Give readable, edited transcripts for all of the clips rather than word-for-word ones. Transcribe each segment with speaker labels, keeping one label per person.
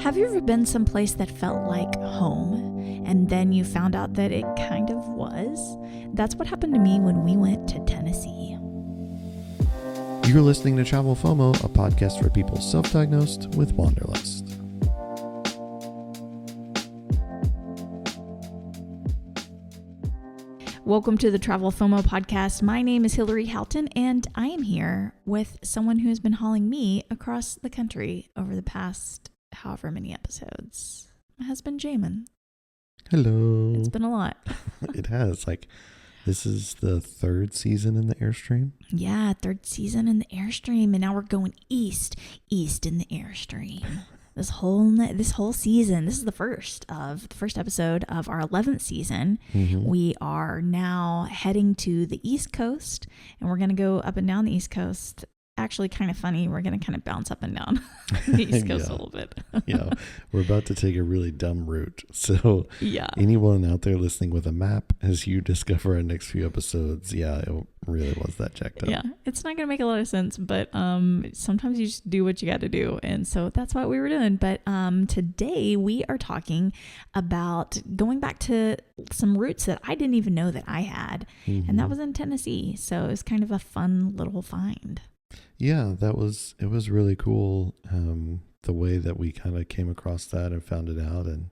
Speaker 1: Have you ever been someplace that felt like home, and then you found out that it kind of was? That's what happened to me when we went to Tennessee.
Speaker 2: You're listening to Travel FOMO, a podcast for people self-diagnosed with wanderlust.
Speaker 1: Welcome to the Travel FOMO podcast. My name is Hilarie Halton, and I am here with someone who has been hauling me across the country over the past however many episodes. My husband, Jamin.
Speaker 2: Hello.
Speaker 1: It's been a lot.
Speaker 2: It has. This is the third season in the Airstream.
Speaker 1: Yeah, third season in the Airstream, and now we're going east in the Airstream. This whole season, this is the first episode of our 11th season.
Speaker 2: Mm-hmm.
Speaker 1: We are now heading to the East Coast, and we're going to go up and down the East Coast. Actually, kind of funny. We're going to kind of bounce up and down the East Coast a little bit.
Speaker 2: Yeah, we're about to take a really dumb route. So
Speaker 1: yeah,
Speaker 2: anyone out there listening with a map as you discover our next few episodes, yeah, it really was that checked out.
Speaker 1: Yeah, it's not going to make a lot of sense, but sometimes you just do what you got to do. And so that's what we were doing. But today we are talking about going back to some roots that I didn't even know that I had.
Speaker 2: Mm-hmm.
Speaker 1: And that was in Tennessee. So it was kind of a fun little find.
Speaker 2: Yeah, it was really cool, the way that we kind of came across that and found it out, and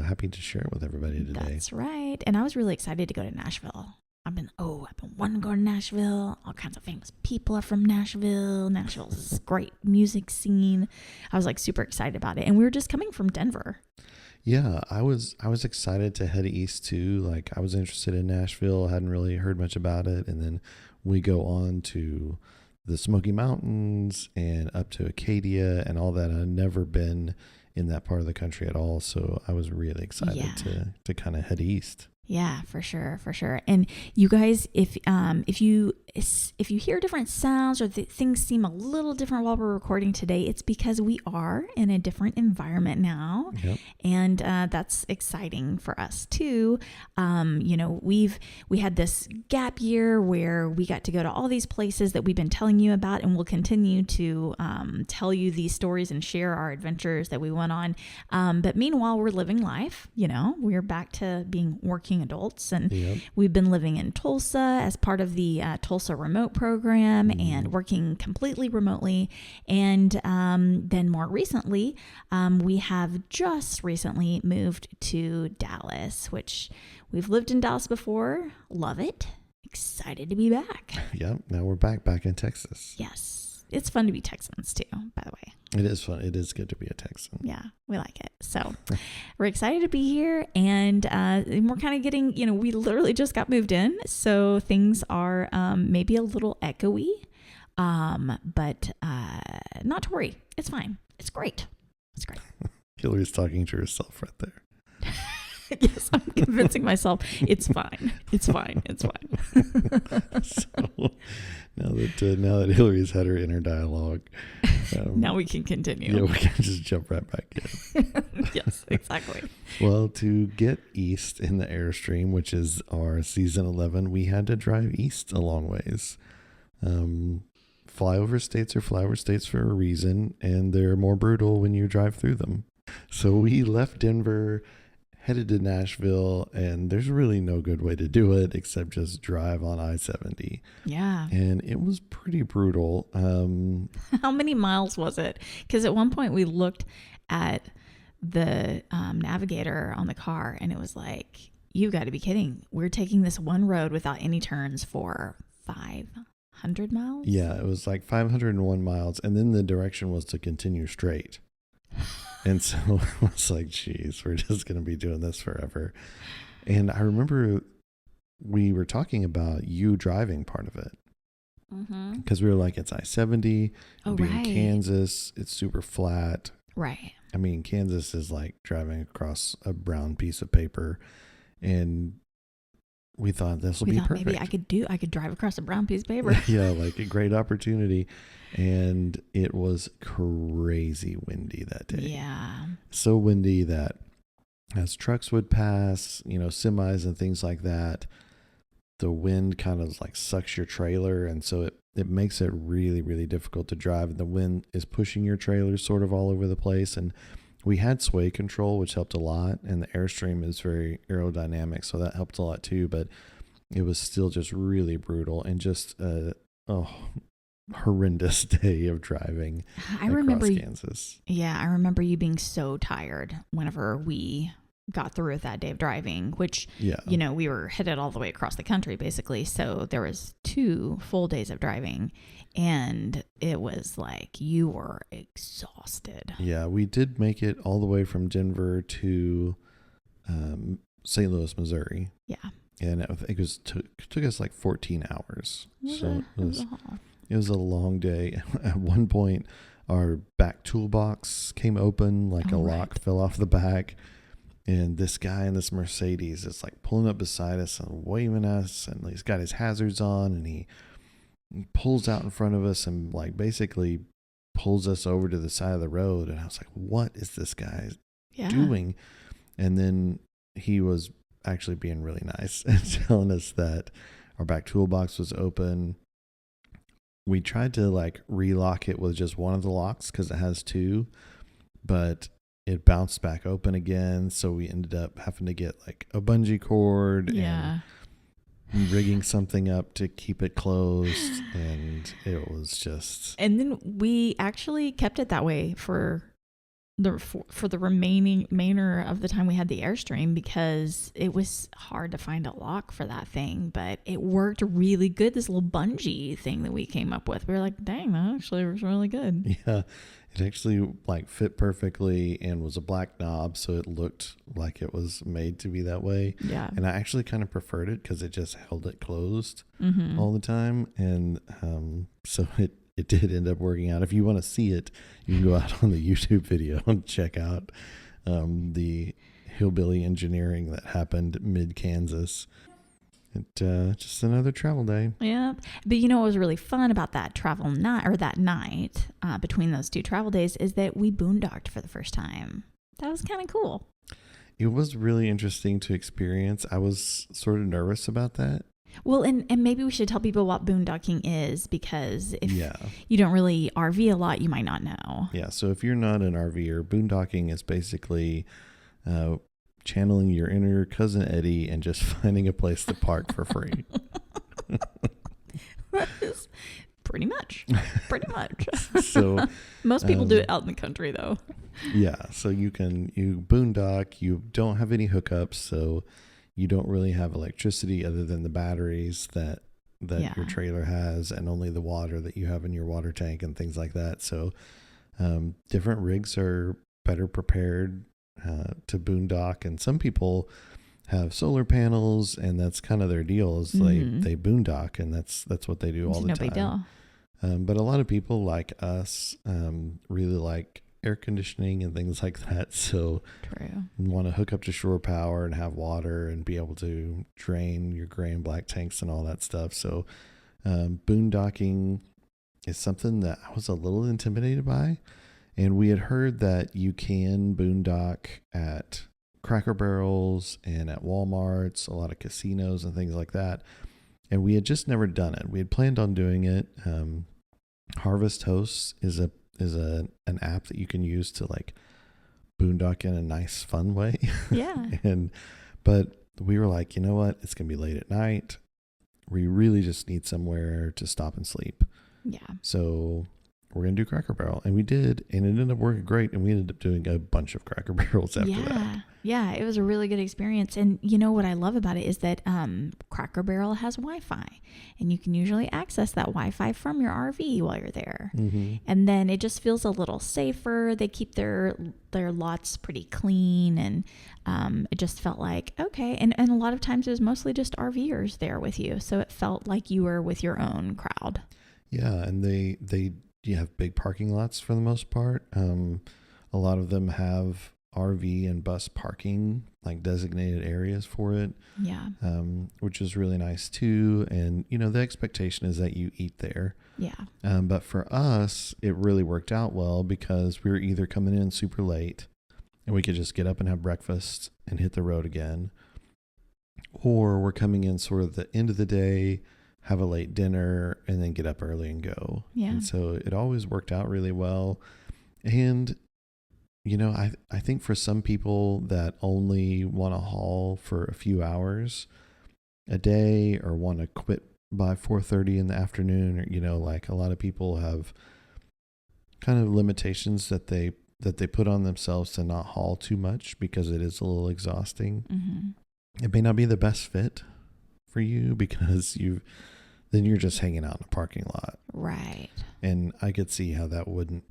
Speaker 2: happy to share it with everybody today.
Speaker 1: That's right. And I was really excited to go to Nashville. I've been wanting to go to Nashville. All kinds of famous people are from Nashville. Nashville's a great music scene. I was super excited about it. And we were just coming from Denver.
Speaker 2: Yeah, I was excited to head east too. I was interested in Nashville. I hadn't really heard much about it. And then we go on to the Smoky Mountains and up to Acadia and all that. I've never been in that part of the country at all. So I was really excited to kind of head east.
Speaker 1: Yeah, for sure. And you guys, if you hear different sounds or things seem a little different while we're recording today, it's because we are in a different environment now.
Speaker 2: Yep.
Speaker 1: And that's exciting for us too. We had this gap year where we got to go to all these places that we've been telling you about, and we'll continue to tell you these stories and share our adventures that we went on. But meanwhile, we're living life. We're back to being working adults, and we've been living in Tulsa as part of the Tulsa remote program and working completely remotely. And then more recently, we have just recently moved to Dallas, which we've lived in Dallas before. Love it. Excited to be back.
Speaker 2: Yeah, now we're back in Texas.
Speaker 1: Yes. It's fun to be Texans too, by the way.
Speaker 2: It is fun. It is good to be a Texan.
Speaker 1: Yeah, we like it. So we're excited to be here, and we're kind of getting, we literally just got moved in, so things are maybe a little echoey, but not to worry. It's fine. It's great. It's great.
Speaker 2: Hilarie's talking to herself right there.
Speaker 1: Yes, I'm convincing myself it's fine. It's fine.
Speaker 2: So now that Hilarie's had her inner dialogue,
Speaker 1: now we can continue.
Speaker 2: Yeah, we can just jump right back in.
Speaker 1: Yes, exactly.
Speaker 2: Well, to get east in the Airstream, which is our season 11, we had to drive east a long ways. Flyover states are flyover states for a reason, and they're more brutal when you drive through them. So we left Denver, headed to Nashville, and there's really no good way to do it except just drive on I-70.
Speaker 1: Yeah.
Speaker 2: And it was pretty brutal.
Speaker 1: How many miles was it? Because at one point we looked at the navigator on the car, and it was like, you've got to be kidding. We're taking this one road without any turns for 500 miles?
Speaker 2: Yeah, it was 501 miles, and then the direction was to continue straight. And so I was like, geez, we're just going to be doing this forever. And I remember we were talking about you driving part of it. Because we were like, it's I-70, in Kansas, it's super flat.
Speaker 1: Right.
Speaker 2: I mean, Kansas is like driving across a brown piece of paper. And we thought this will be perfect.
Speaker 1: Maybe I could drive across a brown piece of paper.
Speaker 2: Yeah, a great opportunity. And it was crazy windy that day.
Speaker 1: Yeah.
Speaker 2: So windy that as trucks would pass, semis and things like that, the wind kind of sucks your trailer. And so it makes it really, really difficult to drive. And the wind is pushing your trailer sort of all over the place. And We had sway control, which helped a lot, and the Airstream is very aerodynamic, so that helped a lot too. But it was still just really brutal and just horrendous day of driving across Kansas.
Speaker 1: Yeah, I remember you being so tired whenever we got through with that day of driving, which, we were headed all the way across the country basically. So there was 2 full days of driving, and it was like you were exhausted.
Speaker 2: Yeah, we did make it all the way from Denver to St. Louis, Missouri. Yeah. And I think it took us like 14 hours. So it was a long day. At one point, our back toolbox came open, like a lock fell off the back. And this guy in this Mercedes is like pulling up beside us and waving us. And he's got his hazards on, and he pulls out in front of us and like basically pulls us over to the side of the road. And I was like, what is this guy doing? And then he was actually being really nice and telling us that our back toolbox was open. We tried to like relock it with just one of the locks because it has 2, but it bounced back open again. So we ended up having to get like a bungee cord and rigging something up to keep it closed. And it was just.
Speaker 1: And then we actually kept it that way for the remainder of the time we had the Airstream, because it was hard to find a lock for that thing, but it worked really good. This little bungee thing that we came up with, we were like, dang, that actually was really good.
Speaker 2: Yeah, it actually like fit perfectly and was a black knob, so it looked like it was made to be that way. Yeah, and I actually kind of preferred it because it just held it closed all the time, and so it did end up working out. If you want to see it, you can go out on the YouTube video and check out the hillbilly engineering that happened mid-Kansas. Just another travel day.
Speaker 1: Yeah. But what was really fun about that that night between those 2 travel days is that we boondocked for the first time. That was kind of cool.
Speaker 2: It was really interesting to experience. I was sort of nervous about that.
Speaker 1: Well, and maybe we should tell people what boondocking is, because if you don't really RV a lot, you might not know.
Speaker 2: Yeah, so if you're not an RVer, boondocking is basically channeling your inner cousin Eddie and just finding a place to park for free.
Speaker 1: Pretty much.
Speaker 2: So
Speaker 1: most people do it out in the country, though.
Speaker 2: Yeah, so you boondock, you don't have any hookups, so you don't really have electricity other than the batteries that your trailer has, and only the water that you have in your water tank and things like that. So different rigs are better prepared to boondock, and some people have solar panels, and that's kind of their deal is they boondock, and that's what they do all the time. No big deal. But a lot of people like us really like air conditioning and things like that, so want to hook up to shore power and have water and be able to drain your gray and black tanks and all that stuff. So boondocking is something that I was a little intimidated by, and we had heard that you can boondock at Cracker Barrels and at Walmarts, a lot of casinos and things like that, and we had just never done it. We had planned on doing it. Harvest Hosts is an app that you can use to like boondock in a nice, fun way. Yeah. But we were like, you know what? It's going to be late at night. We really just need somewhere to stop and sleep. Yeah. So we're going to do Cracker Barrel. And we did. And it ended up working great. And we ended up doing a bunch of Cracker Barrels after that.
Speaker 1: Yeah. It was a really good experience. And what I love about it is that Cracker Barrel has Wi-Fi. And you can usually access that Wi-Fi from your RV while you're there. Mm-hmm. And then it just feels a little safer. They keep their lots pretty clean. And it just felt like, okay. And a lot of times it was mostly just RVers there with you. So it felt like you were with your own crowd.
Speaker 2: Yeah. And you have big parking lots for the most part. A lot of them have RV and bus parking, like designated areas for it. Yeah. Which is really nice too. And, the expectation is that you eat there. Yeah. But for us, it really worked out well because we were either coming in super late and we could just get up and have breakfast and hit the road again, or we're coming in sort of the end of the day, have a late dinner, and then get up early and go. Yeah. And so it always worked out really well. And I think for some people that only want to haul for a few hours a day or want to quit by 4:30 in the afternoon, or like a lot of people have kind of limitations that they put on themselves to not haul too much because it is a little exhausting.
Speaker 1: Mm-hmm.
Speaker 2: It may not be the best fit for you because then you're just hanging out in a parking lot.
Speaker 1: Right.
Speaker 2: And I could see how that wouldn't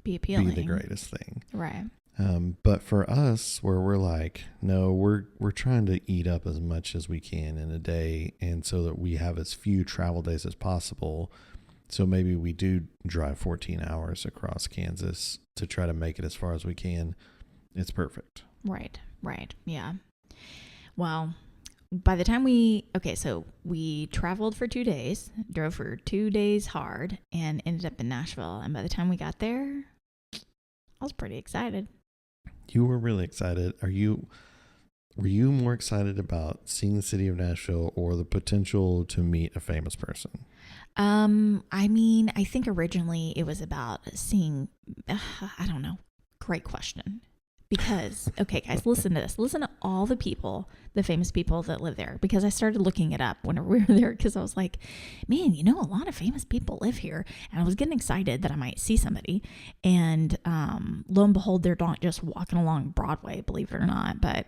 Speaker 1: be appealing.
Speaker 2: Be the greatest thing.
Speaker 1: Right.
Speaker 2: But for us, where we're like, no, we're trying to eat up as much as we can in a day, and so that we have as few travel days as possible. So maybe we do drive 14 hours across Kansas to try to make it as far as we can. It's perfect.
Speaker 1: Right. Yeah. Well, by the time we traveled for 2 days, drove for 2 days hard, and ended up in Nashville. And by the time we got there, I was pretty excited.
Speaker 2: You were really excited. Were you more excited about seeing the city of Nashville or the potential to meet a famous person?
Speaker 1: I think originally it was about seeing, I don't know. Great question. Because, okay, guys, listen to this. Listen to all the famous people that live there. Because I started looking it up whenever we were there, because I was like, man, a lot of famous people live here. And I was getting excited that I might see somebody. And lo and behold, they're not just walking along Broadway, believe it or not. But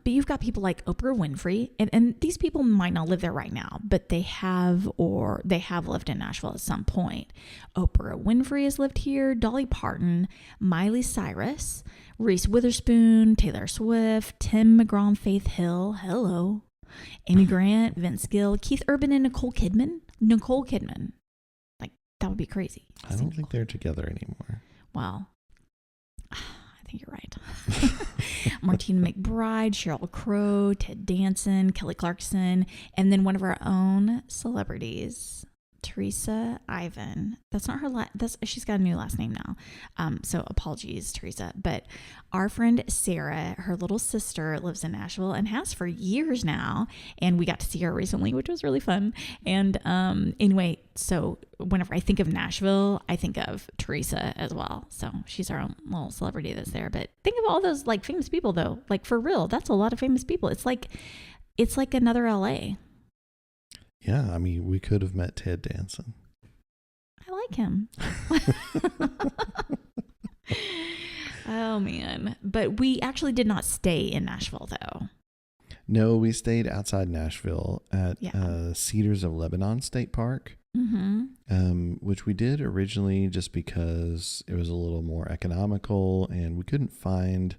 Speaker 1: you've got people like Oprah Winfrey. And these people might not live there right now, but they have lived in Nashville at some point. Oprah Winfrey has lived here. Dolly Parton, Miley Cyrus, Reese Witherspoon, Taylor Swift, Tim McGraw, Faith Hill, hello, Amy Grant, Vince Gill, Keith Urban, and Nicole Kidman. Like, that would be crazy.
Speaker 2: I don't think they're together anymore.
Speaker 1: Well, I think you're right. Martina McBride, Sheryl Crow, Ted Danson, Kelly Clarkson, and then one of our own celebrities, Teresa Ivan. That's not her she's got a new last name now. So apologies, Teresa. But our friend Sarah, her little sister, lives in Nashville and has for years now. And we got to see her recently, which was really fun. And anyway, so whenever I think of Nashville, I think of Teresa as well. So she's our own little celebrity that's there. But think of all those like famous people though. Like for real, that's a lot of famous people. It's like another LA.
Speaker 2: Yeah, we could have met Ted Danson.
Speaker 1: I like him. Oh, man. But we actually did not stay in Nashville, though.
Speaker 2: No, we stayed outside Nashville at Cedars of Lebanon State Park, which we did originally just because it was a little more economical, and we couldn't find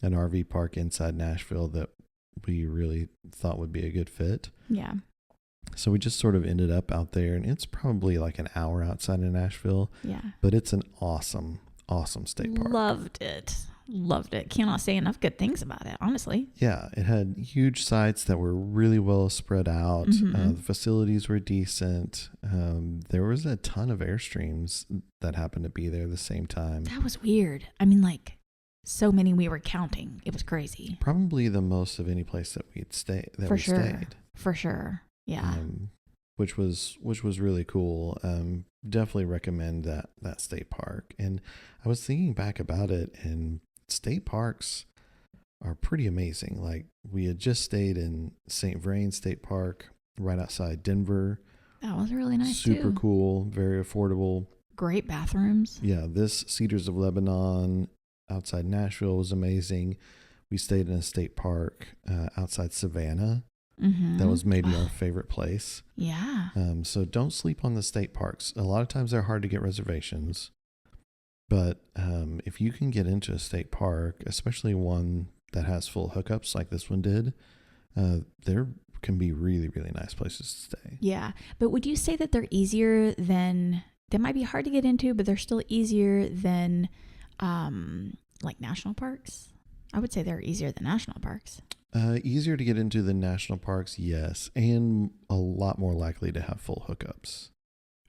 Speaker 2: an RV park inside Nashville that we really thought would be a good fit.
Speaker 1: Yeah.
Speaker 2: So we just sort of ended up out there, and it's probably like an hour outside of Nashville.
Speaker 1: Yeah.
Speaker 2: But it's an awesome state park.
Speaker 1: Loved it. Cannot say enough good things about it, honestly.
Speaker 2: Yeah. It had huge sites that were really well spread out. The facilities were decent. There was a ton of Airstreams that happened to be there at the same time.
Speaker 1: That was weird. So many we were counting. It was crazy.
Speaker 2: Probably the most of any place that we'd stayed.
Speaker 1: For sure. Yeah.
Speaker 2: Which was really cool. Definitely recommend that state park. And I was thinking back about it, and state parks are pretty amazing. Like, we had just stayed in St. Vrain State Park right outside Denver.
Speaker 1: That was really nice.
Speaker 2: Super cool, very affordable.
Speaker 1: Great bathrooms.
Speaker 2: Yeah, this Cedars of Lebanon outside Nashville was amazing. We stayed in a state park outside Savannah. That was maybe our favorite place.
Speaker 1: Yeah.
Speaker 2: So don't sleep on the state parks. A lot of times they're hard to get reservations. But if you can get into a state park, especially one that has full hookups like this one did, there can be really, really nice places to stay.
Speaker 1: Yeah. But would you say that they're easier than, they might be hard to get into, but they're still easier than like national parks? I would say they're easier than national parks.
Speaker 2: Easier to get into the national parks, yes, and a lot more likely to have full hookups.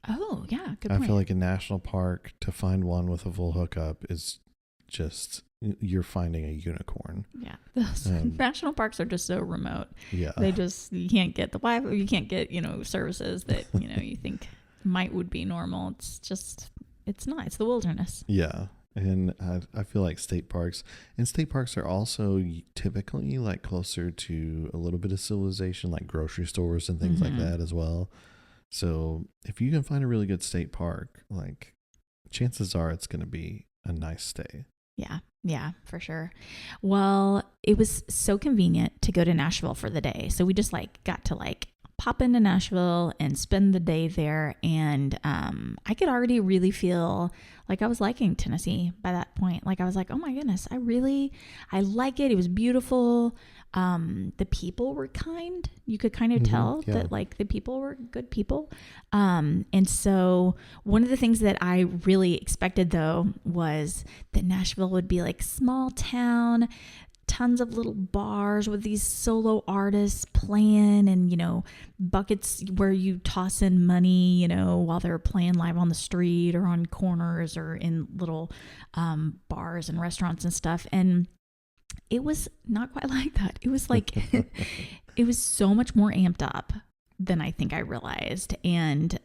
Speaker 1: Oh, yeah, good point.
Speaker 2: I feel like a national park, to find one with a full hookup is just, you're finding a unicorn.
Speaker 1: Yeah, those national parks are just so remote.
Speaker 2: Yeah.
Speaker 1: You can't get the Wi-Fi, you can't get, services that, you think would be normal. It's not, it's the wilderness.
Speaker 2: Yeah. And I feel like state parks are also typically like closer to a little bit of civilization, like grocery stores and things like that as well. So if you can find a really good state park, like chances are it's going to be a nice stay.
Speaker 1: Yeah. Yeah, for sure. Well, it was so convenient to go to Nashville for the day. So we just like got to like pop into Nashville and spend the day there. And I could already really feel like I was liking Tennessee by that point. Like I was like, oh my goodness, I like it. It was beautiful. The people were kind. You could kind of tell that like the people were good people. And so one of the things that I really expected though was that Nashville would be like small town, tons of little bars with these solo artists playing and, you know, buckets where you toss in money, you know, while they're playing live on the street or on corners or in little bars and restaurants and stuff. And it was not quite like that. It was like, it was so much more amped up than I think I realized. And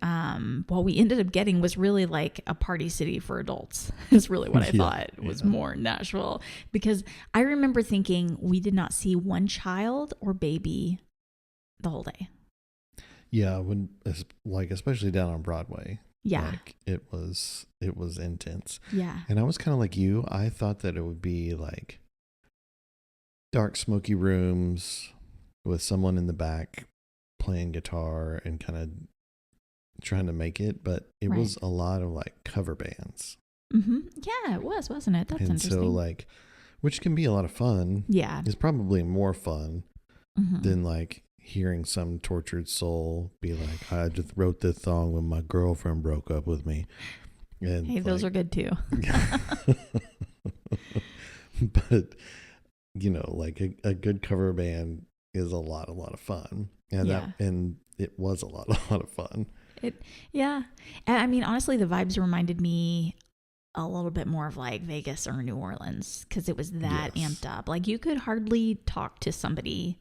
Speaker 1: what we ended up getting was really like a party city for adults is really what I thought was more Nashville. Because I remember thinking we did not see one child or baby the whole day.
Speaker 2: Yeah, especially down on Broadway.
Speaker 1: Yeah.
Speaker 2: Like it was intense.
Speaker 1: Yeah.
Speaker 2: And I was kind of like you. I thought that it would be like dark, smoky rooms with someone in the back playing guitar and kind of trying to make it, but it was a lot of like cover bands.
Speaker 1: Yeah, it was, wasn't it? That's interesting.
Speaker 2: So like, which can be a lot of fun.
Speaker 1: Yeah.
Speaker 2: It's probably more fun than like hearing some tortured soul be like, I just wrote this song when my girlfriend broke up with me. And
Speaker 1: hey, those are good too.
Speaker 2: But you know, like a good cover band is a lot of fun. And it was a lot of fun.
Speaker 1: And I mean, honestly, the vibes reminded me a little bit more of like Vegas or New Orleans because it was that amped up. Like you could hardly talk to somebody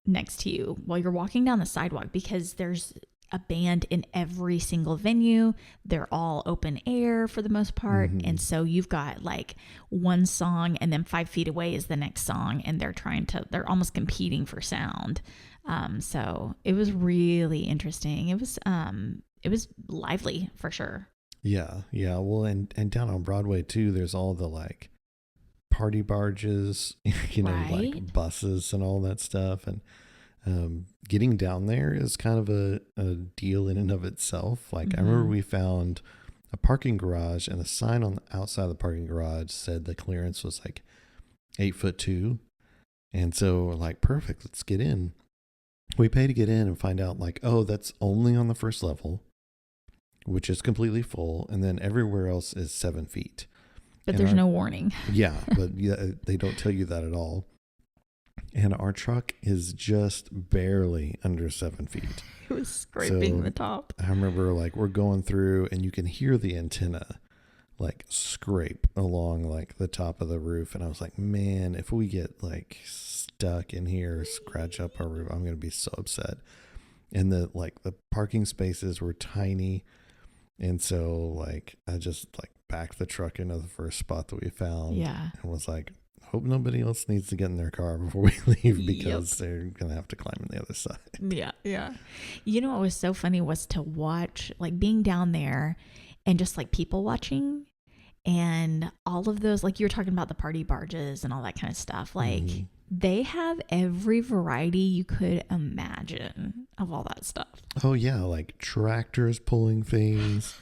Speaker 1: next to you while you're walking down the sidewalk because there's a band in every single venue. They're all open air for the most part. And so you've got like one song and then 5 feet away is the next song and they're almost competing for sound. So it was really interesting. It was lively for sure.
Speaker 2: Yeah. Yeah. Well, and down on Broadway too, there's all the like party barges, you know, like buses and all that stuff. And getting down there is kind of a deal in and of itself. Like I remember we found a parking garage and the sign on the outside of the parking garage said the clearance was like 8'2". And so we're like, perfect, let's get in. We pay to get in and find out like, oh, that's only on the first level, which is completely full. And then everywhere else is 7 feet.
Speaker 1: But there's no warning.
Speaker 2: Yeah, but they don't tell you that at all. And our truck is just barely under 7 feet.
Speaker 1: It was scraping the top.
Speaker 2: I remember like we're going through and you can hear the antenna like scrape along like the top of the roof. And I was like, man, if we get like stuck in here, scratch up our roof, I'm going to be so upset. And the parking spaces were tiny. And so like I just like backed the truck into the first spot that we found.
Speaker 1: Yeah.
Speaker 2: And was like, hope nobody else needs to get in their car before we leave because they're going to have to climb on the other side.
Speaker 1: Yeah. Yeah. You know what was so funny was to watch, like being down there and just like people watching and all of those, like you were talking about the party barges and all that kind of stuff. Like they have every variety you could imagine of all that stuff.
Speaker 2: Oh yeah. Like tractors pulling things.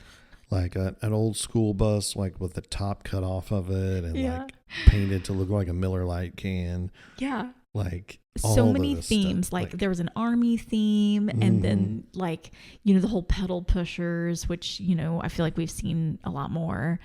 Speaker 2: Like an old school bus, like with the top cut off of it and like painted to look like a Miller Lite can.
Speaker 1: Yeah.
Speaker 2: Like
Speaker 1: so many themes. Stuff. Like there was an army theme and then like, you know, the whole pedal pushers, which, you know, I feel like we've seen a lot more.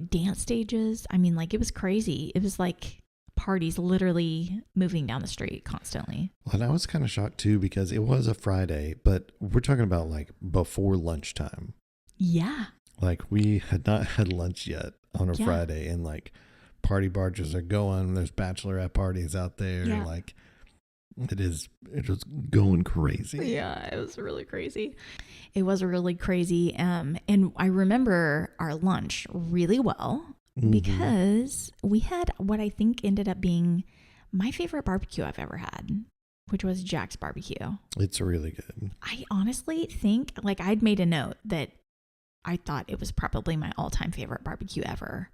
Speaker 1: Dance stages. I mean, like it was crazy. It was like parties literally moving down the street constantly.
Speaker 2: Well, and I was kind of shocked too because it was a Friday, but we're talking about like before lunchtime.
Speaker 1: Yeah.
Speaker 2: Like we had not had lunch yet on a Friday and like party barges are going. There's bachelorette parties out there. Like It was going crazy.
Speaker 1: Yeah, it was really crazy. It was really crazy. And I remember our lunch really well because we had what I think ended up being my favorite barbecue I've ever had, which was Jack's Barbecue.
Speaker 2: It's really good.
Speaker 1: I honestly think, like, I'd made a note that I thought it was probably my all-time favorite barbecue ever.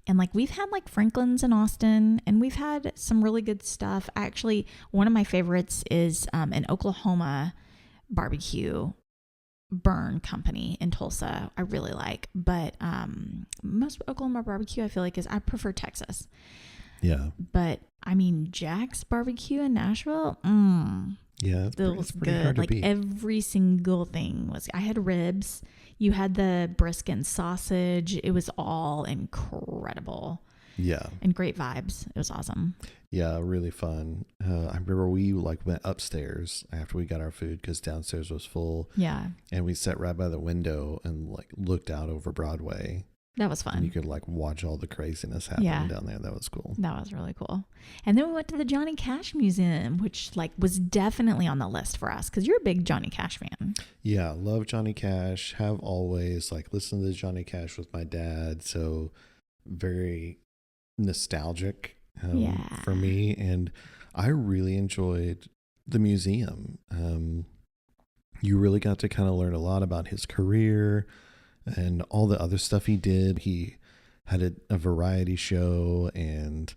Speaker 1: And like we've had like Franklin's in Austin and we've had some really good stuff. Actually, one of my favorites is an Oklahoma barbecue burn company in Tulsa. I really like, but most Oklahoma barbecue I feel like I prefer Texas.
Speaker 2: Yeah.
Speaker 1: But I mean, Jack's Barbecue in Nashville,
Speaker 2: yeah,
Speaker 1: it was
Speaker 2: pretty
Speaker 1: good.
Speaker 2: hard to
Speaker 1: Like
Speaker 2: beat.
Speaker 1: every single thing was. I had ribs. You had the brisket and sausage. It was all incredible.
Speaker 2: Yeah.
Speaker 1: And great vibes. It was awesome.
Speaker 2: Yeah, really fun. I remember we like went upstairs after we got our food because downstairs was full.
Speaker 1: Yeah.
Speaker 2: And we sat right by the window and like looked out over Broadway.
Speaker 1: That was fun.
Speaker 2: And you could like watch all the craziness happening down there. That was cool.
Speaker 1: That was really cool. And then we went to the Johnny Cash Museum, which like was definitely on the list for us because you're a big Johnny Cash fan.
Speaker 2: Yeah, love Johnny Cash. Have always like listened to Johnny Cash with my dad. So very nostalgic for me. And I really enjoyed the museum. You really got to kind of learn a lot about his career and all the other stuff he did. He had a variety show and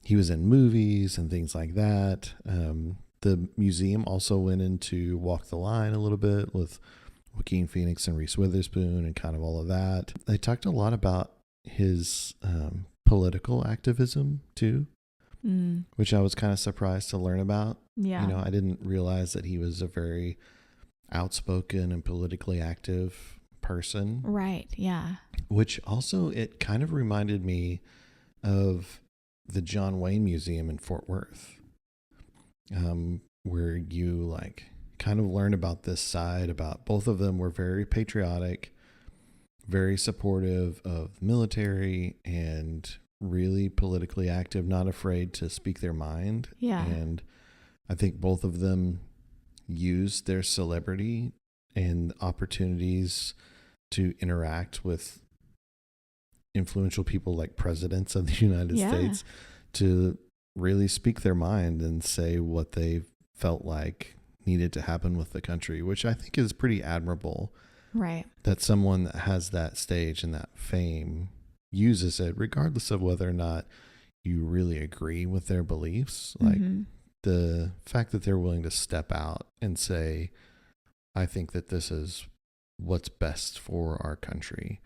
Speaker 2: he was in movies and things like that. The museum also went into Walk the Line a little bit with Joaquin Phoenix and Reese Witherspoon and kind of all of that. They talked a lot about his political activism too, which I was kind of surprised to learn about.
Speaker 1: Yeah.
Speaker 2: You know, I didn't realize that he was a very outspoken and politically active person.
Speaker 1: Right. Yeah.
Speaker 2: Which also, it kind of reminded me of the John Wayne Museum in Fort Worth, where you like kind of learn about this side about both of them were very patriotic, very supportive of military and really politically active, not afraid to speak their mind.
Speaker 1: Yeah.
Speaker 2: And I think both of them used their celebrity and opportunities to interact with influential people like presidents of the United States to really speak their mind and say what they felt like needed to happen with the country, which I think is pretty admirable.
Speaker 1: Right. That
Speaker 2: someone that has that stage and that fame uses it regardless of whether or not you really agree with their beliefs. Like the fact that they're willing to step out and say, I think that this is what's best for our country,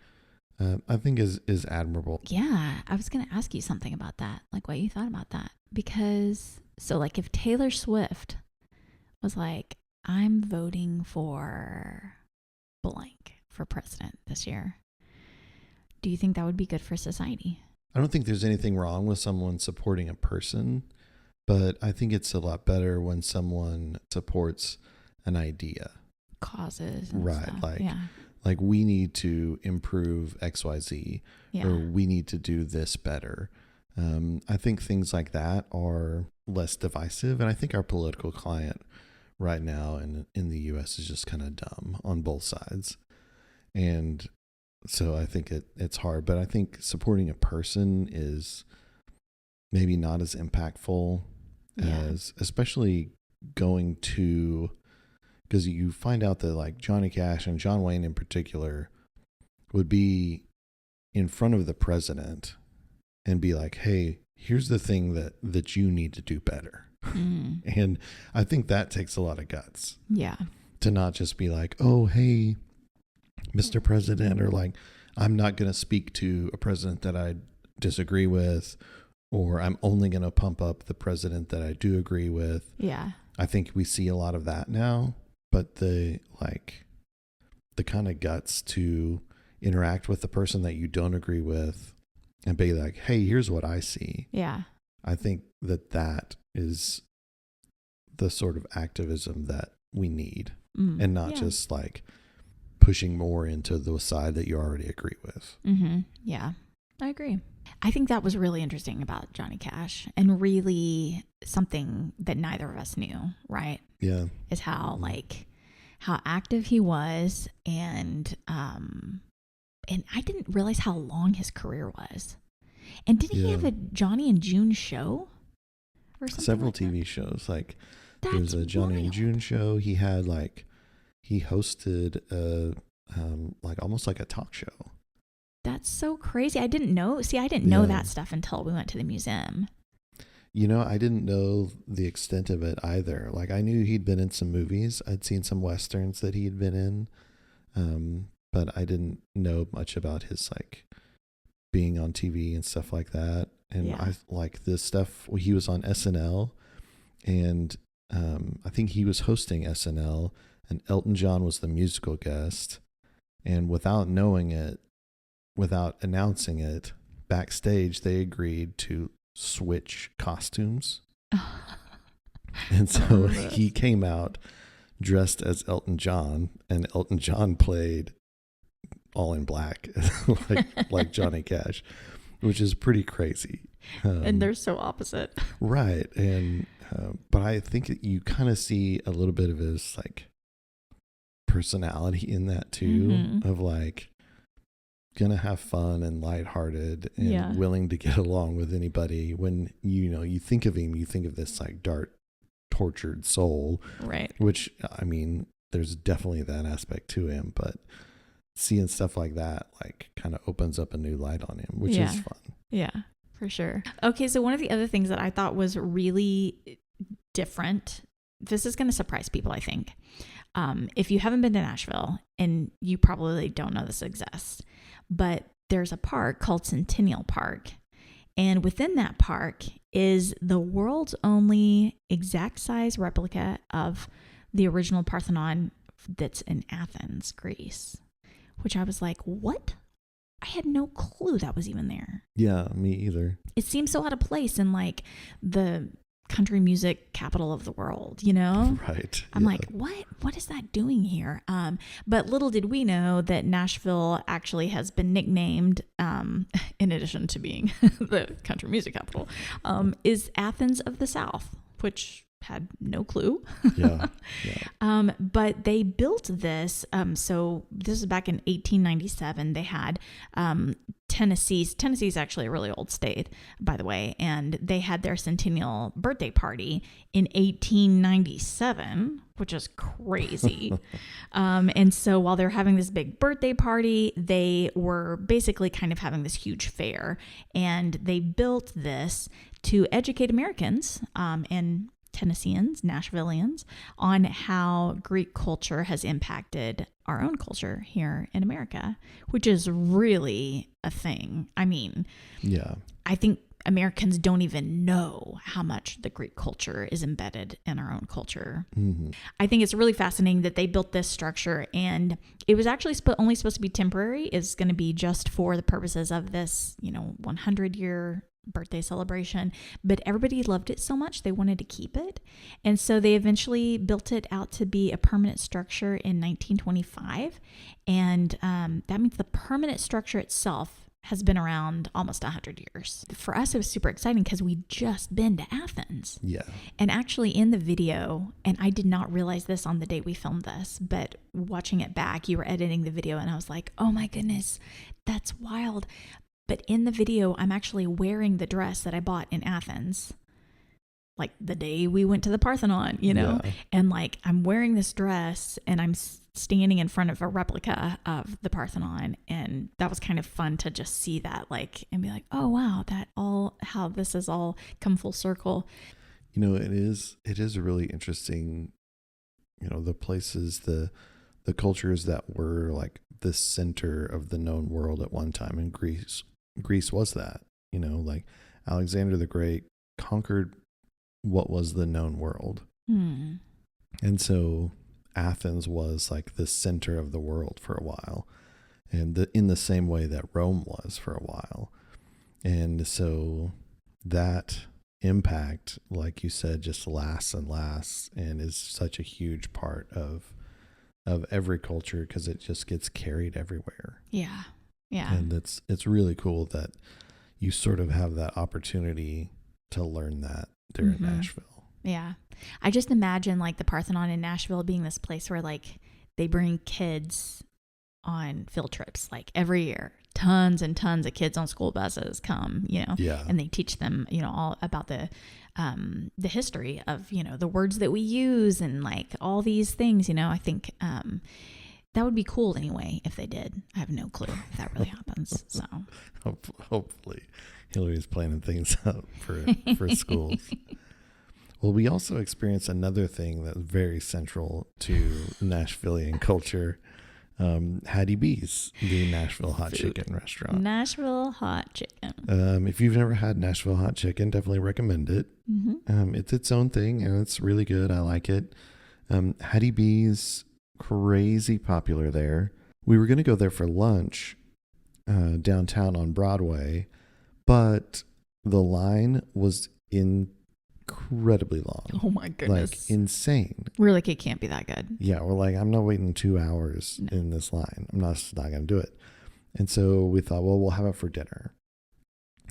Speaker 2: I think is admirable.
Speaker 1: Yeah. I was going to ask you something about that, like what you thought about that. Because, so like if Taylor Swift was like, I'm voting for blank for president this year, do you think that would be good for society?
Speaker 2: I don't think there's anything wrong with someone supporting a person, but I think it's a lot better when someone supports an idea.
Speaker 1: Causes and
Speaker 2: right
Speaker 1: stuff.
Speaker 2: Like we need to improve XYZ or we need to do this better. I think things like that are less divisive, and I think our political climate right now in the US is just kind of dumb on both sides, and so I think it's hard. But I think supporting a person is maybe not as impactful as, especially going to, because you find out that like Johnny Cash and John Wayne in particular would be in front of the president and be like, hey, here's the thing that you need to do better. And I think that takes a lot of guts. Yeah. To not just be like, oh, hey, Mr. President, or like, I'm not going to speak to a president that I disagree with, or I'm only going to pump up the president that I do agree with. Yeah. I think we see a lot of that now. But the kind of guts to interact with the person that you don't agree with and be like, hey, here's what I see. Yeah. I think that is the sort of activism that we need, and not just like pushing more into the side that you already agree with.
Speaker 1: Yeah. I agree. I think that was really interesting about Johnny Cash, and really something that neither of us knew, right?
Speaker 2: Yeah.
Speaker 1: Is how how active he was, and I didn't realize how long his career was. And didn't he have a Johnny and June show or something?
Speaker 2: Several
Speaker 1: like
Speaker 2: TV
Speaker 1: that?
Speaker 2: shows. Like
Speaker 1: That's
Speaker 2: there was a Johnny and
Speaker 1: wild.
Speaker 2: June show. He had he hosted almost like a talk show.
Speaker 1: That's so crazy. I didn't know. See, I didn't know that stuff until we went to the museum.
Speaker 2: I didn't know the extent of it either. Like, I knew he'd been in some movies. I'd seen some Westerns that he'd been in. But I didn't know much about his being on TV and stuff like that. And I like this stuff. He was on SNL, and I think he was hosting SNL, and Elton John was the musical guest. And without knowing it, without announcing it, backstage they agreed to switch costumes. And so he came out dressed as Elton John, and Elton John played all in black like Johnny Cash, which is pretty crazy.
Speaker 1: And they're so opposite.
Speaker 2: Right. And but I think that you kind of see a little bit of his personality in that too, of gonna have fun and lighthearted and willing to get along with anybody. When you think of him, you think of this dark, tortured soul,
Speaker 1: right?
Speaker 2: Which, I mean, there's definitely that aspect to him, but seeing stuff like that kind of opens up a new light on him, which is fun.
Speaker 1: Yeah, for sure. Okay, so one of the other things that I thought was really different, this is going to surprise people, I think. If you haven't been to Nashville, and you probably don't know this exists, but there's a park called Centennial Park. And within that park is the world's only exact size replica of the original Parthenon that's in Athens, Greece. Which I was like, what? I had no clue that was even there.
Speaker 2: Yeah, me either.
Speaker 1: It seems so out of place in the country music capital of the world, you know?
Speaker 2: Right.
Speaker 1: I'm like, what is that doing here? But little did we know that Nashville actually has been nicknamed, in addition to being the country music capital, is Athens of the South, which had no clue.
Speaker 2: Yeah.
Speaker 1: But they built this. So this is back in 1897. They had Tennessee's actually a really old state, by the way, and they had their centennial birthday party in 1897, which is crazy. And so while they're having this big birthday party, they were basically kind of having this huge fair, and they built this to educate Americans and Tennesseans, Nashvillians, on how Greek culture has impacted our own culture here in America, which is really a thing. I mean, I think Americans don't even know how much the Greek culture is embedded in our own culture. Mm-hmm. I think it's really fascinating that they built this structure, and it was actually only supposed to be temporary. It's going to be just for the purposes of this, 100-year birthday celebration, but everybody loved it so much they wanted to keep it, and so they eventually built it out to be a permanent structure in 1925, and that means the permanent structure itself has been around almost 100 years. For us, it was super exciting because we'd just been to Athens.
Speaker 2: Yeah.
Speaker 1: And actually in the video, and I did not realize this on the day we filmed this, but watching it back, you were editing the video, and I was like, oh my goodness, that's wild. But in the video, I'm actually wearing the dress that I bought in Athens, like the day we went to the Parthenon,
Speaker 2: Yeah.
Speaker 1: and I'm wearing this dress, and I'm standing in front of a replica of the Parthenon. And that was kind of fun to just see that, and be like, oh, wow, how this has all come full circle.
Speaker 2: It is really interesting, the places, the cultures that were the center of the known world at one time. In Greece was that, Alexander the Great conquered what was the known world. And so Athens was the center of the world for a while, and in the same way that Rome was for a while. And so that impact, like you said, just lasts and lasts, and is such a huge part of every culture, because it just gets carried everywhere.
Speaker 1: Yeah. Yeah.
Speaker 2: And it's really cool that you sort of have that opportunity to learn that there in Nashville.
Speaker 1: Yeah. I just imagine like the Parthenon in Nashville being this place where like they bring kids on field trips like every year. Tons and tons of kids on school buses come, and they teach them, all about the history of, the words that we use and like all these things, I think that would be cool anyway if they did. I have no clue if that really happens. So
Speaker 2: hopefully Hilarie's planning things out for schools. Well, we also experienced another thing that's very central to Nashvilleian culture. Hattie B's, the Nashville hot chicken restaurant.
Speaker 1: Nashville hot chicken.
Speaker 2: If you've never had Nashville hot chicken, definitely recommend it. It's its own thing and it's really good. I like it. Hattie B's, crazy popular there. We were going to go there for lunch downtown on Broadway, but the line was incredibly long.
Speaker 1: Oh my goodness.
Speaker 2: Like insane.
Speaker 1: We're like, it can't be that good.
Speaker 2: Yeah, we're like, I'm not waiting 2 hours in this line. I'm not going to do it. And so we thought, well, we'll have it for dinner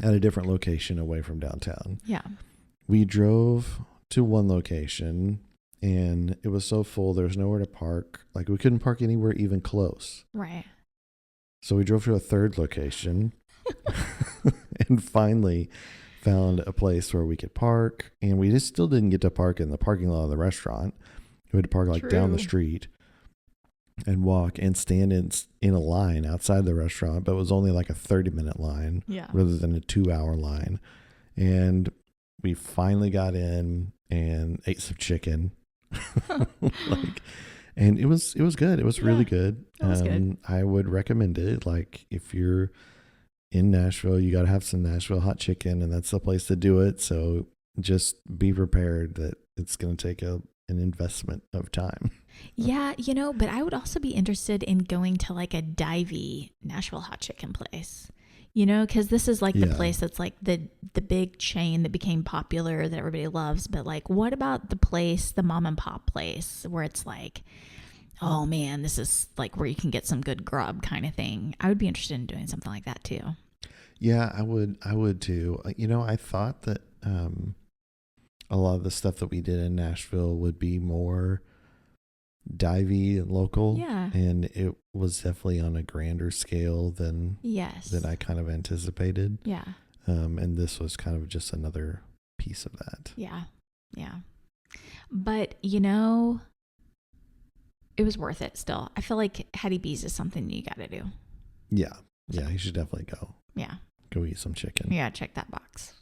Speaker 2: at a different location away from downtown.
Speaker 1: Yeah.
Speaker 2: We drove to one location and it was so full, there was nowhere to park. Like we couldn't park anywhere even close.
Speaker 1: Right.
Speaker 2: So we drove to a third location and finally found a place where we could park. And we just still didn't get to park in the parking lot of the restaurant. We had to park like down the street and walk and stand in a line outside the restaurant, but it was only like a 30-minute line rather than a 2-hour line. And we finally got in and ate some chicken. And it was good. It was really good.
Speaker 1: It was good.
Speaker 2: I would recommend it. Like if you're in Nashville, you got to have some Nashville hot chicken, and that's the place to do it. So just be prepared that it's going to take an investment of time.
Speaker 1: Yeah, but I would also be interested in going to like a divey Nashville hot chicken place. Because this is like the place that's like the big chain that became popular that everybody loves. But like, what about the place, the mom and pop place where it's like, oh man, this is like where you can get some good grub kind of thing. I would be interested in doing something like that too.
Speaker 2: Yeah, I would too. I thought that a lot of the stuff that we did in Nashville would be more divey and local.
Speaker 1: Yeah.
Speaker 2: And it was definitely on a grander scale than I kind of anticipated.
Speaker 1: Yeah.
Speaker 2: And this was kind of just another piece of that.
Speaker 1: Yeah. Yeah. But it was worth it still. I feel like Hattie B's is something you got to do.
Speaker 2: Yeah. Yeah. You should definitely go.
Speaker 1: Yeah.
Speaker 2: Go eat some chicken.
Speaker 1: Yeah. Check that box.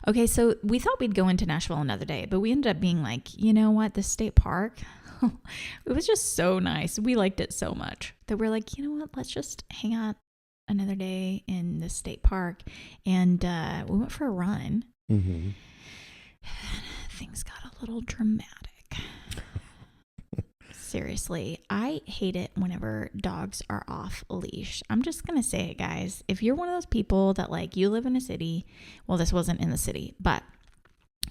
Speaker 1: Okay. So we thought we'd go into Nashville another day, but we ended up being like, you know what? The state park, it was just so nice. We liked it so much that we're like, you know what? Let's just hang out another day in the state park. And we went for a run.
Speaker 2: Mm-hmm.
Speaker 1: Things got a little dramatic. Seriously, I hate it whenever dogs are off a leash. I'm just going to say it, guys. If you're one of those people that like you live in a city, well, this wasn't in the city, but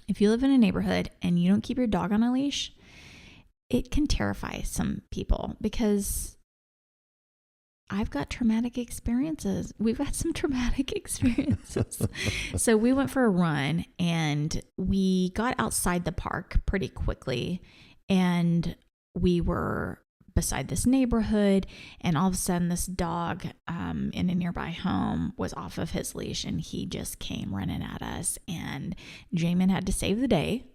Speaker 1: if you live in a neighborhood and you don't keep your dog on a leash, it can terrify some people because I've got traumatic experiences. We've had some traumatic experiences. So we went for a run and we got outside the park pretty quickly, and we were beside this neighborhood, and all of a sudden this dog in a nearby home was off of his leash, and he just came running at us, and Jamin had to save the day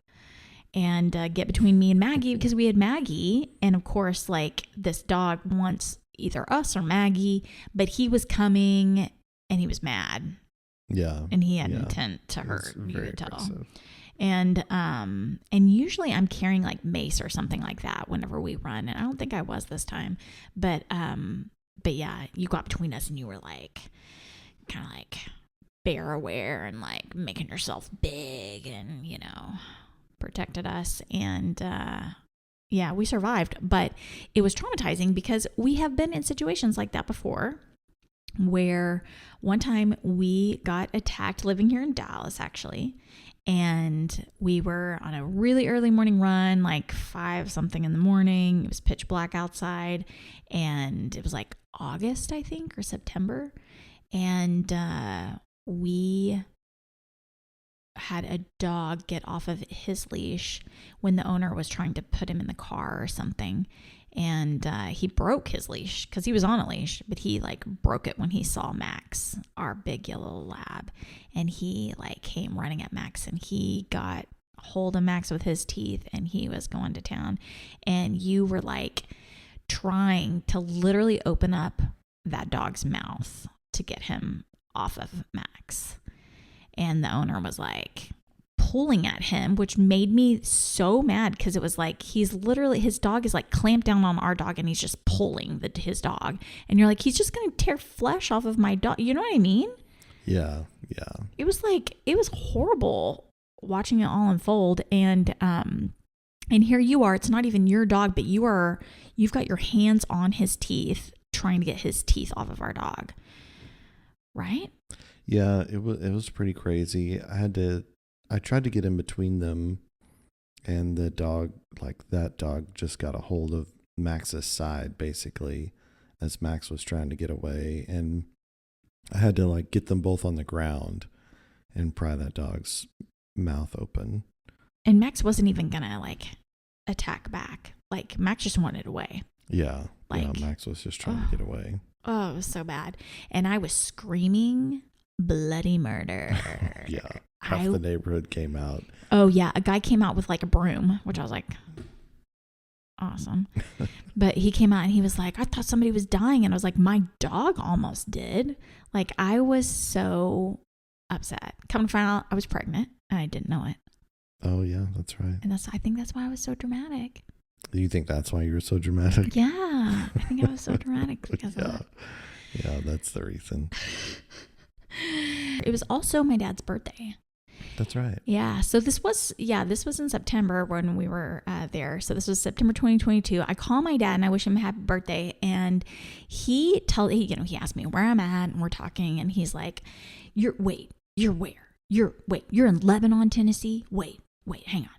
Speaker 1: and get between me and Maggie because we had Maggie. And of course, like, this dog wants either us or Maggie, but he was coming and he was mad.
Speaker 2: Yeah.
Speaker 1: And he had intent to hurt, you could tell. Aggressive. And usually I'm carrying like mace or something like that whenever we run. And I don't think I was this time, but yeah, you got between us and you were like, kind of like bear aware and like making yourself big and, protected us. And, yeah, we survived, but it was traumatizing because we have been in situations like that before, where one time we got attacked living here in Dallas, actually. And we were on a really early morning run, like 5 something in the morning. It was pitch black outside, and it was like August, I think, or September. And we had a dog get off of his leash when the owner was trying to put him in the car or something. And he broke his leash because he was on a leash, but he like broke it when he saw Max, our big yellow lab. And he like came running at Max, and he got hold of Max with his teeth, and he was going to town. And you were like trying to literally open up that dog's mouth to get him off of Max. And the owner was like pulling at him, which made me so mad because it was like his dog is like clamped down on our dog, and he's just pulling his dog. And you're like, he's just going to tear flesh off of my dog. You know what I mean?
Speaker 2: Yeah.
Speaker 1: It was horrible watching it all unfold. And here you are, it's not even your dog, but you've got your hands on his teeth trying to get his teeth off of our dog. Right?
Speaker 2: Yeah, it was pretty crazy. I tried to get in between them, and the dog, like that dog just got a hold of Max's side basically as Max was trying to get away, and I had to like get them both on the ground and pry that dog's mouth open.
Speaker 1: And Max wasn't even gonna like attack back. Like Max just wanted away.
Speaker 2: Yeah. Max was just trying to get away.
Speaker 1: Oh, it was so bad. And I was screaming bloody murder.
Speaker 2: Yeah. Half the neighborhood came out.
Speaker 1: Oh yeah. A guy came out with like a broom, which I was like, awesome. But he came out and he was like, I thought somebody was dying. And I was like, my dog almost did. Like I was so upset. Come to find out I was pregnant and I didn't know it.
Speaker 2: Oh yeah, that's right.
Speaker 1: And I think that's why I was so dramatic.
Speaker 2: You think that's why you were so dramatic?
Speaker 1: Yeah. I think I was so dramatic because of that.
Speaker 2: Yeah, that's the reason.
Speaker 1: It was also my dad's birthday.
Speaker 2: That's right.
Speaker 1: Yeah. So this was in September when we were there. So this was September 2022. I call my dad and I wish him a happy birthday. And he asked me where I'm at, and we're talking, and he's like, you're where? You're in Lebanon, Tennessee? Wait, hang on.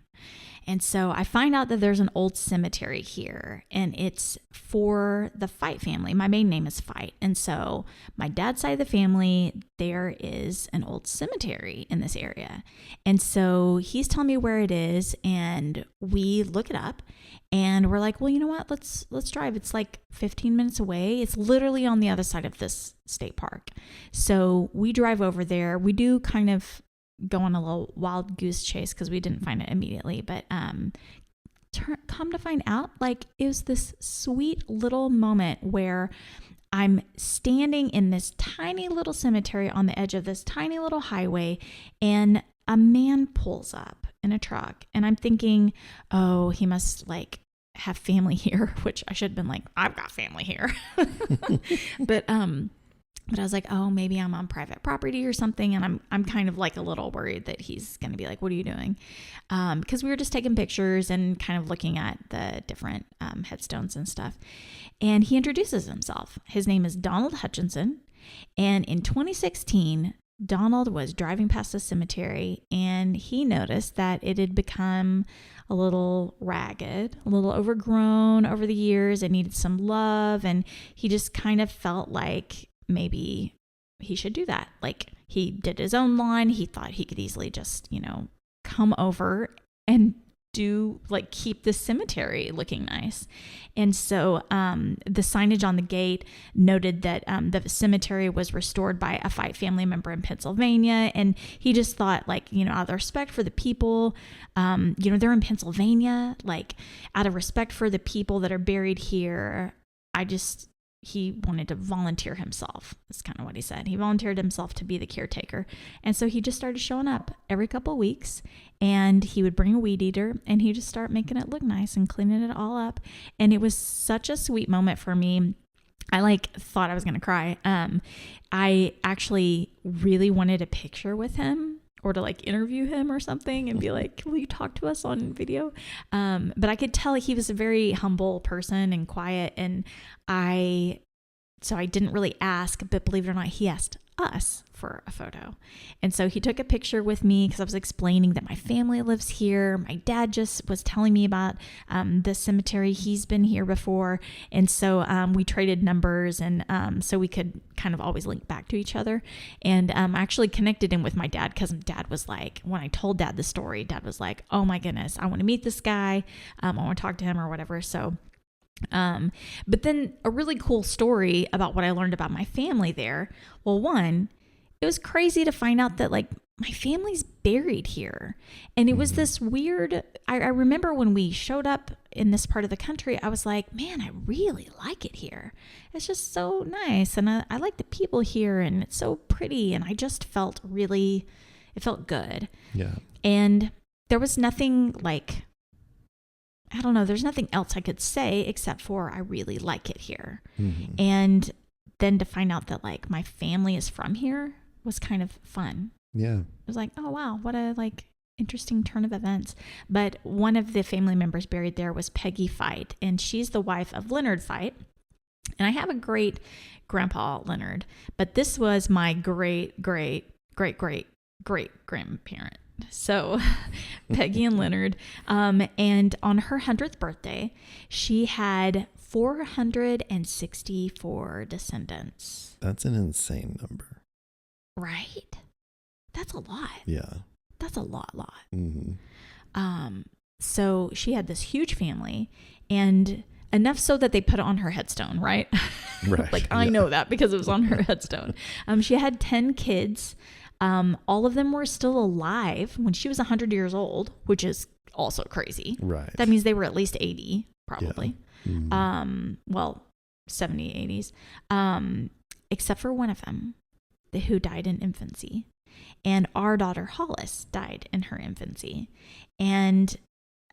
Speaker 1: And so I find out that there's an old cemetery here, and it's for the Fight family. My maiden name is Fight. And so my dad's side of the family, there is an old cemetery in this area. And so he's telling me where it is, and we look it up, and we're like, well, you know what? Let's drive. It's like 15 minutes away. It's literally on the other side of this state park. So we drive over there. We do kind of go on a little wild goose chase because we didn't find it immediately, but come to find out, like, it was this sweet little moment where I'm standing in this tiny little cemetery on the edge of this tiny little highway, and a man pulls up in a truck, and I'm thinking, oh, he must like have family here, which I should have been like, I've got family here. But I was like, oh, maybe I'm on private property or something. And I'm kind of like a little worried that he's going to be like, what are you doing? Because we were just taking pictures and kind of looking at the different headstones and stuff. And he introduces himself. His name is Donald Hutchinson. And in 2016, Donald was driving past the cemetery, and he noticed that it had become a little ragged, a little overgrown over the years. It needed some love. And he just kind of felt like maybe he should do that. Like, he did his own lawn. He thought he could easily just, come over and keep the cemetery looking nice. And so the signage on the gate noted that the cemetery was restored by a Fight family member in Pennsylvania. And he just thought, out of respect for the people, they're in Pennsylvania, out of respect for the people that are buried here, he wanted to volunteer himself. That's kind of what he said. He volunteered himself to be the caretaker. And so he just started showing up every couple of weeks, and he would bring a weed eater, and he'd just start making it look nice and cleaning it all up. And it was such a sweet moment for me. I thought I was going to cry. I actually really wanted a picture with him, or to interview him or something and be like, will you talk to us on video? But I could tell he was a very humble person and quiet. And so I didn't really ask, but believe it or not, he asked us for a photo. And so he took a picture with me because I was explaining that my family lives here. My dad just was telling me about the cemetery. He's been here before. And so we traded numbers, and so we could kind of always link back to each other. And I actually connected him with my dad because Dad was like, when I told Dad the story, Dad was like, oh my goodness, I want to meet this guy. I want to talk to him or whatever. So but then a really cool story about what I learned about my family there. Well, one, it was crazy to find out that like my family's buried here. And it was this weird, I remember when we showed up in this part of the country, I was like, man, I really like it here. It's just so nice. And I like the people here, and it's so pretty. And I just felt really, it felt good.
Speaker 2: Yeah.
Speaker 1: And there was nothing like, I don't know, there's nothing else I could say except for I really like it here. Mm-hmm. And then to find out that like my family is from here was kind of fun.
Speaker 2: Yeah.
Speaker 1: It was like, oh wow, what a like interesting turn of events. But one of the family members buried there was Peggy Fite, and she's the wife of Leonard Fite. And I have a great grandpa Leonard, but this was my great grandparent. So Peggy and Leonard, and on her 100th birthday, she had 464 descendants.
Speaker 2: That's an insane number.
Speaker 1: Right? That's a lot.
Speaker 2: Yeah.
Speaker 1: That's a lot.
Speaker 2: Mm-hmm.
Speaker 1: So she had this huge family, and enough so that they put it on her headstone, right?
Speaker 2: Right.
Speaker 1: Like I know that because it was on her headstone. She had 10 kids. All of them were still alive when she was 100 years old, which is also crazy.
Speaker 2: Right.
Speaker 1: That means they were at least 80, probably.
Speaker 2: Yeah. Mm-hmm.
Speaker 1: Well, 70, 80s. Except for one of them who died in infancy. And our daughter Hollis died in her infancy. And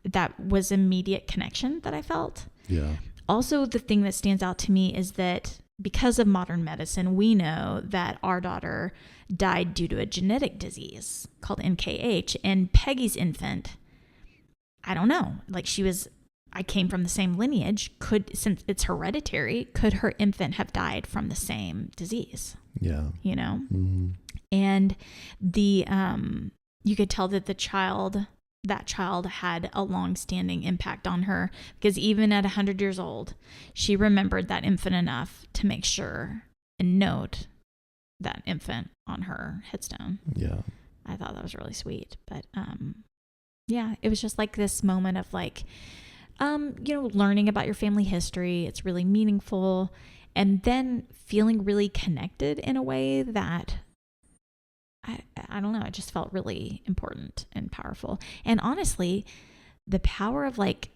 Speaker 1: that was immediate connection that I felt.
Speaker 2: Yeah.
Speaker 1: Also, the thing that stands out to me is that because of modern medicine, we know that our daughter died due to a genetic disease called NKH. And Peggy's infant, I don't know, like I came from the same lineage. Since it's hereditary, could her infant have died from the same disease?
Speaker 2: Yeah.
Speaker 1: You know?
Speaker 2: Mm-hmm.
Speaker 1: And you could tell that that child had a long-standing impact on her, because even at 100 years old, she remembered that infant enough to make sure and note that infant on her headstone.
Speaker 2: Yeah.
Speaker 1: I thought that was really sweet. But yeah, it was just like this moment of like, learning about your family history. It's really meaningful. And then feeling really connected in a way that I don't know, it just felt really important and powerful. And honestly, the power of like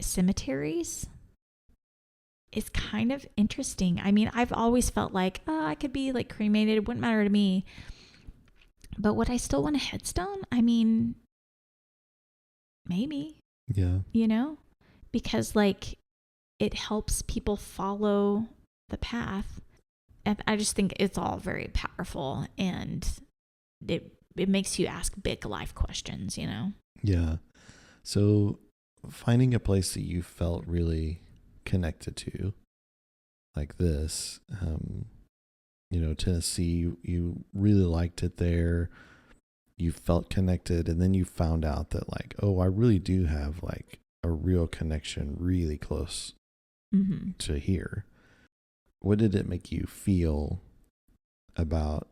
Speaker 1: cemeteries is kind of interesting. I mean, I've always felt like, I could be like cremated. It wouldn't matter to me. But would I still want a headstone? I mean, maybe.
Speaker 2: Yeah.
Speaker 1: Because like it helps people follow the path. And I just think it's all very powerful, and it makes you ask big life questions,
Speaker 2: Yeah. So finding a place that you felt really connected to, like this, Tennessee, you really liked it there. You felt connected, and then you found out that like, oh, I really do have like a real connection really close to here. What did it make you feel about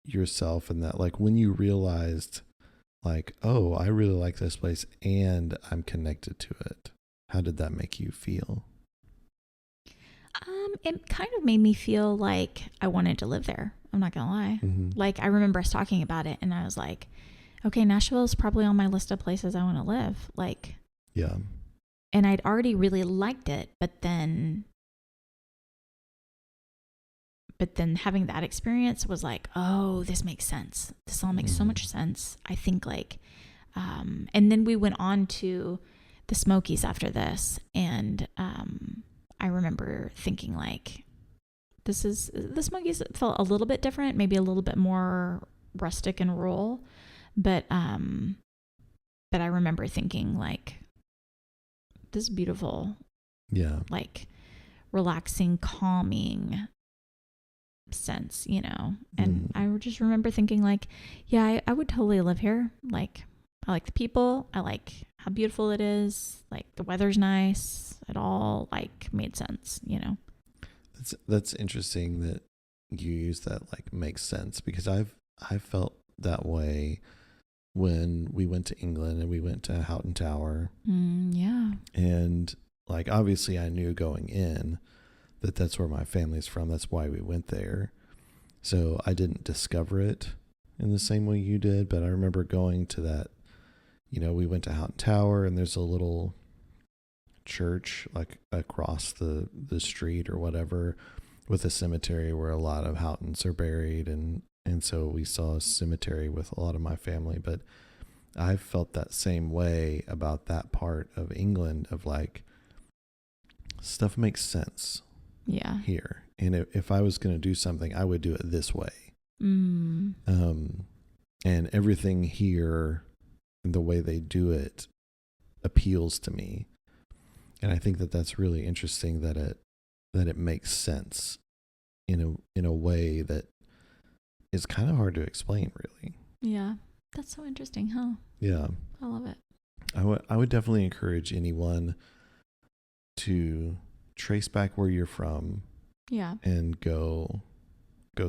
Speaker 2: yourself, and that like when you realized like, oh, I really like this place and I'm connected to it, how did that make you feel?
Speaker 1: It kind of made me feel like I wanted to live there. I'm not gonna lie.
Speaker 2: Mm-hmm.
Speaker 1: Like I remember us talking about it, and I was like, okay, Nashville is probably on my list of places I want to live. Like,
Speaker 2: yeah.
Speaker 1: And I'd already really liked it, but then having that experience was like, oh, this makes sense. This all makes so much sense. I think like, and then we went on to the Smokies after this. And I remember thinking like, the Smokies felt a little bit different, maybe a little bit more rustic and rural. But I remember thinking like, this is beautiful.
Speaker 2: Yeah.
Speaker 1: Like relaxing, calming, sense, you know. And I just remember thinking like, yeah, I would totally live here. Like, I like the people. I like how beautiful it is. Like, the weather's nice. It all like made sense, you know.
Speaker 2: That's interesting that you use that, like, makes sense, because I felt that way when we went to England and we went to Houghton Tower.
Speaker 1: Yeah.
Speaker 2: And like, obviously I knew going in that that's where my family's from. That's why we went there. So I didn't discover it in the same way you did, but I remember going to that, you know, we went to Houghton Tower and there's a little church like across the street or whatever with a cemetery where a lot of Houghtons are buried. And so we saw a cemetery with a lot of my family, but I felt that same way about that part of England of like, stuff makes sense here. And if I was going to do something, I would do it this way. And everything here, the way they do it, appeals to me. And I think that that's really interesting that it makes sense in a way that is kind of hard to explain, really.
Speaker 1: Yeah. That's so interesting, huh?
Speaker 2: Yeah.
Speaker 1: I love it.
Speaker 2: I would definitely encourage anyone to trace back where you're from.
Speaker 1: Yeah.
Speaker 2: And go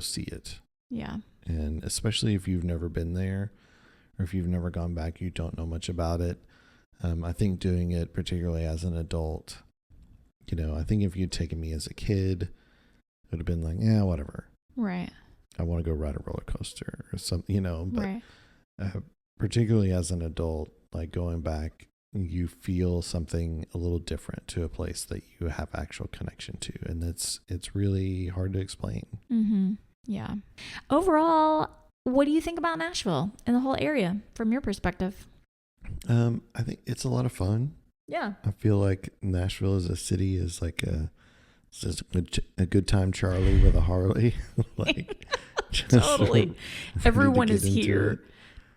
Speaker 2: see it.
Speaker 1: Yeah.
Speaker 2: And especially if you've never been there or if you've never gone back, you don't know much about it. I think doing it, particularly as an adult, you know, I think if you'd taken me as a kid, it would have been like, yeah, whatever.
Speaker 1: Right.
Speaker 2: I want to go ride a roller coaster or something, you know, but
Speaker 1: right.
Speaker 2: Particularly as an adult, like going back, you feel something a little different to a place that you have actual connection to. And it's really hard to explain.
Speaker 1: Mm-hmm. Yeah. Overall, what do you think about Nashville and the whole area from your perspective?
Speaker 2: I think it's a lot of fun.
Speaker 1: Yeah.
Speaker 2: I feel like Nashville as a city is like it's just a good time Charlie with a Harley. Like,
Speaker 1: totally. Everyone is here.
Speaker 2: It.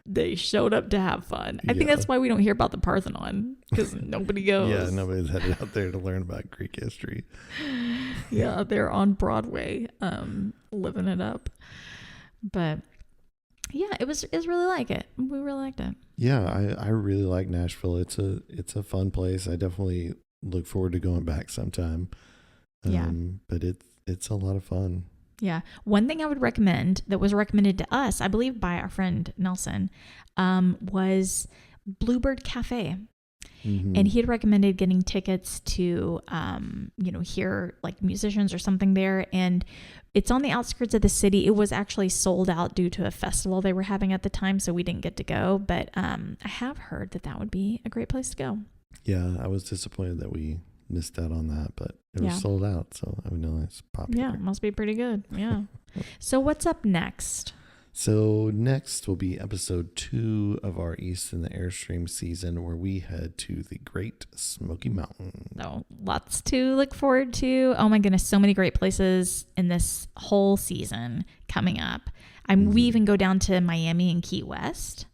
Speaker 1: They showed up to have fun. I think that's why we don't hear about the Parthenon, because nobody goes.
Speaker 2: Yeah, nobody's headed out there to learn about Greek history.
Speaker 1: Yeah, they're on Broadway, living it up. But yeah, it was really like it. We really liked it.
Speaker 2: Yeah, I really like Nashville. It's a fun place. I definitely look forward to going back sometime. But it's a lot of fun.
Speaker 1: Yeah. One thing I would recommend that was recommended to us, I believe by our friend Nelson, was Bluebird Cafe. Mm-hmm. And he had recommended getting tickets to, hear like musicians or something there. And it's on the outskirts of the city. It was actually sold out due to a festival they were having at the time, so we didn't get to go. But I have heard that would be a great place to go. Yeah,
Speaker 2: I was disappointed that we missed out on that, but it was sold out, so I would know it's popular.
Speaker 1: Yeah, it must be pretty good. Yeah. So what's up next?
Speaker 2: So next will be episode 2 of our East in the Airstream season, where we head to the Great Smoky Mountains.
Speaker 1: Oh, lots to look forward to. Oh my goodness, so many great places in this whole season coming up. We even go down to Miami and Key West.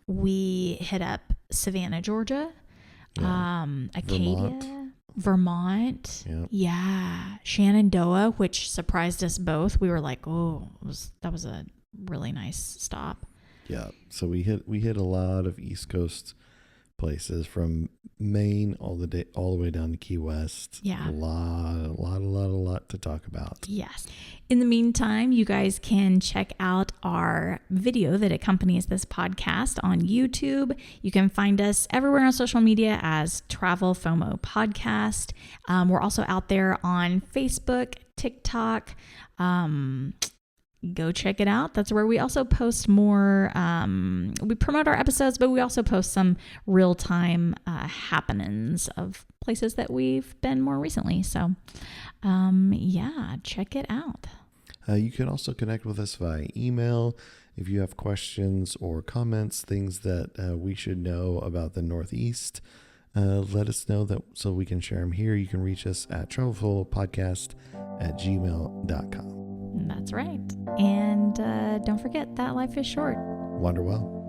Speaker 1: We hit up Savannah, Georgia. Acadia, Vermont.
Speaker 2: Yep.
Speaker 1: Yeah. Shenandoah, which surprised us both. We were like, oh, that was a really nice stop.
Speaker 2: Yeah. So we hit a lot of East Coast places from Maine all the way down to Key West.
Speaker 1: Yeah.
Speaker 2: A lot to talk about.
Speaker 1: Yes. In the meantime, you guys can check out our video that accompanies this podcast on YouTube. You can find us everywhere on social media as Travel FOMO Podcast. We're also out there on Facebook, TikTok. Go check it out. That's where we also post more. We promote our episodes, but we also post some real-time happenings of places that we've been more recently. So, check it out.
Speaker 2: You can also connect with us via email if you have questions or comments, things that we should know about the Northeast. Let us know that so we can share them here. You can reach us at travelfulpodcast@gmail.com.
Speaker 1: That's right. And don't forget that life is short.
Speaker 2: Wander well.